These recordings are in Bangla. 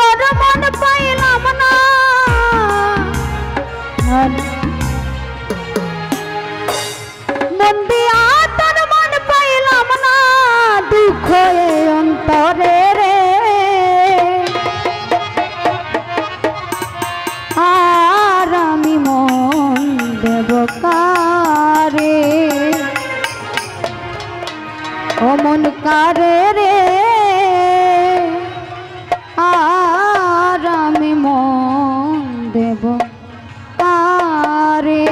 তোর মন পাইলাম না মন দিয়া তোর মন পাইলাম না দুঃখ অন্তরে রে আর আমি মন দেব কারে ও মন কারে রে আর আমি মন দেব কারে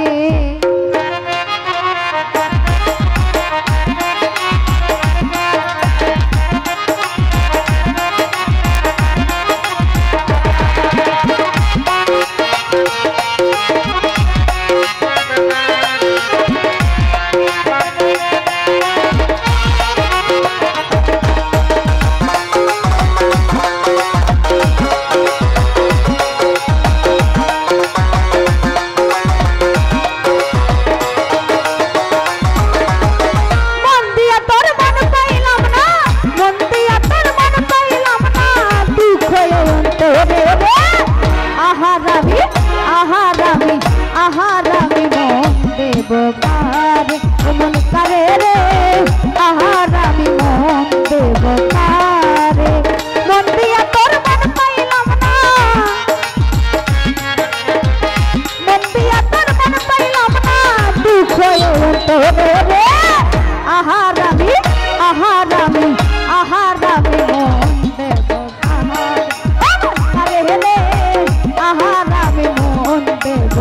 আহারামি মন দেব কারে মন কারে রে আহারামি মন দেব কারে মন দিয়া তোর মন পাইলাম না মন দিয়া তোর মন পাইলাম না দুঃখ তোরে রে আহারামি আহারামি আহারামি মন দেব কারে রে আহারামি মন দেব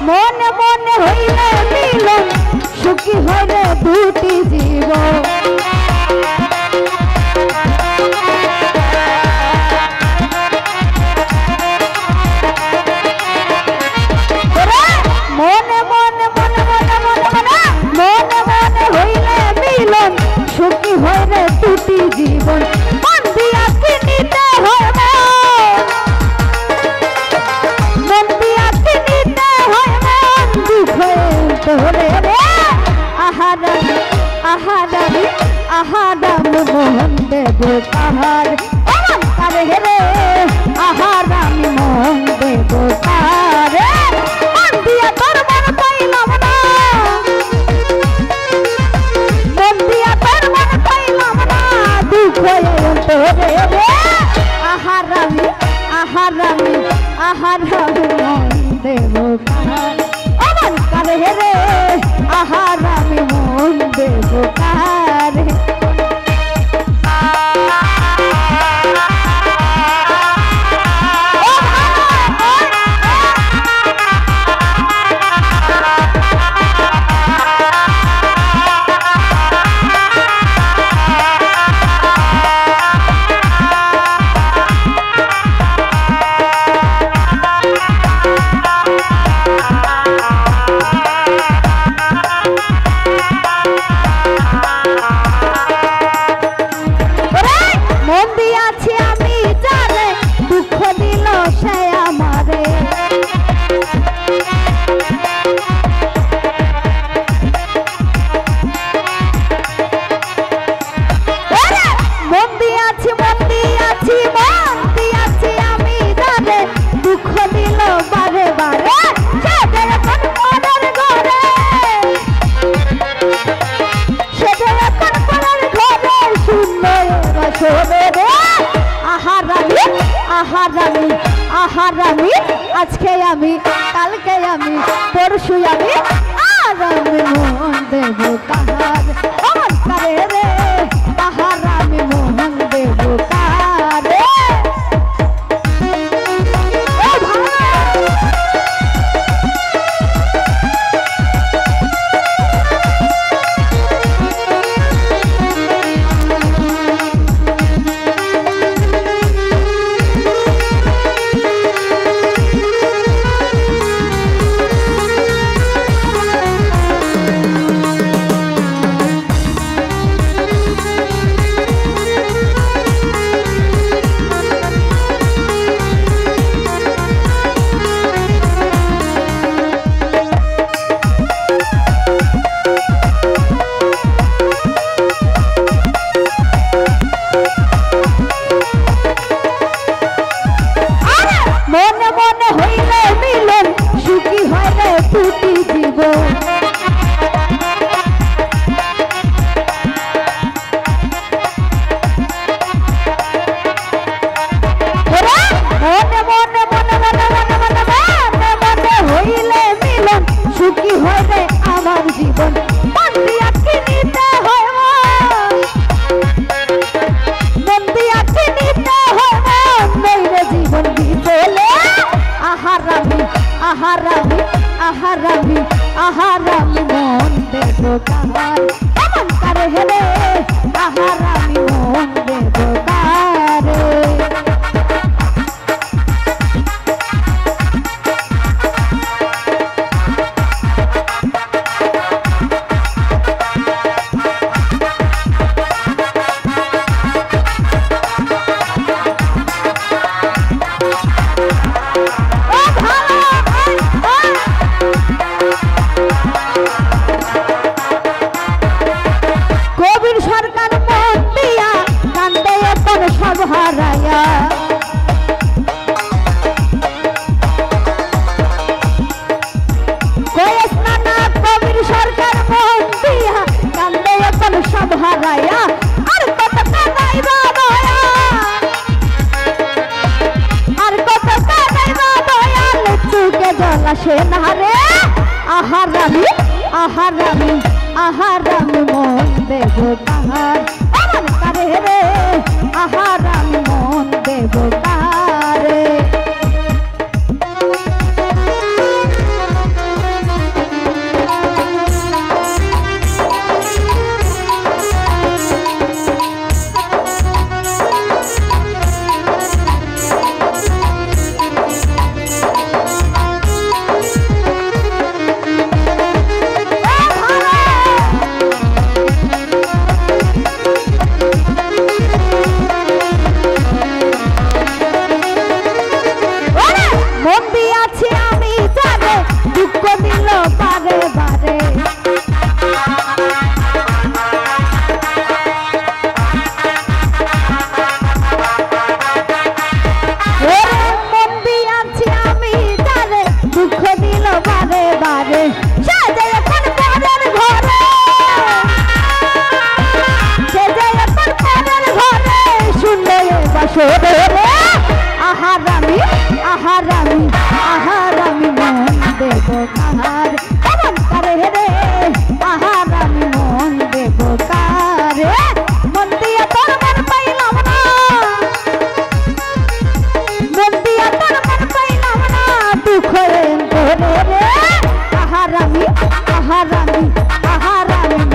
মনে মনে হইলে মিলন সুখী হইলে দুটি জীবন মনে মনে মনে মনে মনে মনে মনে মনে হইলে মিলন সুখী হইলে দুটি জীবন মন দিয়া কিনিতে হইবে মন দিয়া কিনিতে হইবে দুঃখ তোরে রে আহারামি আহারামি আহারামি মোহন দেব কাহার মন কারে রে আহারামি মোহন দেব কারে মন দিয়া তোর মন পাইলাম না মন দিয়া তোর মন পাইলাম না দুঃখ তোরে রে আহারামি আহারামি আহারামি মন দেব কাহার মন কারে রে আহারামি মন দেব কারে আহারামি আহারামি আজকে আমি কালকে আমি পরশু আমি আরামি মন দেব কাহার মন কারে রে আহারামি মন দেব কারে আমার জীবন মন দিয়া কিনিতে হয় মন দিয়া কিনিতে হয় মেরে জীবন বিচলে আহারামি আহারামি আহারামি আহারামি মন দেব কার এমন করে হেরে আহারামি মন দেব কারে কবির সরকার মন দিয়া কান্দে এখন সব হারায়া কবির সরকার মন দিয়া কান্দে এখন সব হারায়া আর কত কাঁদাইবা দয়া আর কত কাঁদাইবা দয়াল চুকে জলাশে নারে আহারামি আহারামি আহারামি মন দেব কার এমন করে রে আহারামি মন দেব কারে আহারামি আহারামি আহারামি মন দেব কার এমন করে রে আহারামি মন দেব কারে মন দিয়া তোর মন পাইলাম না মন দিয়া তোর মন পাইলাম না দুঃখ রে আহারামি আহারামি আহারামি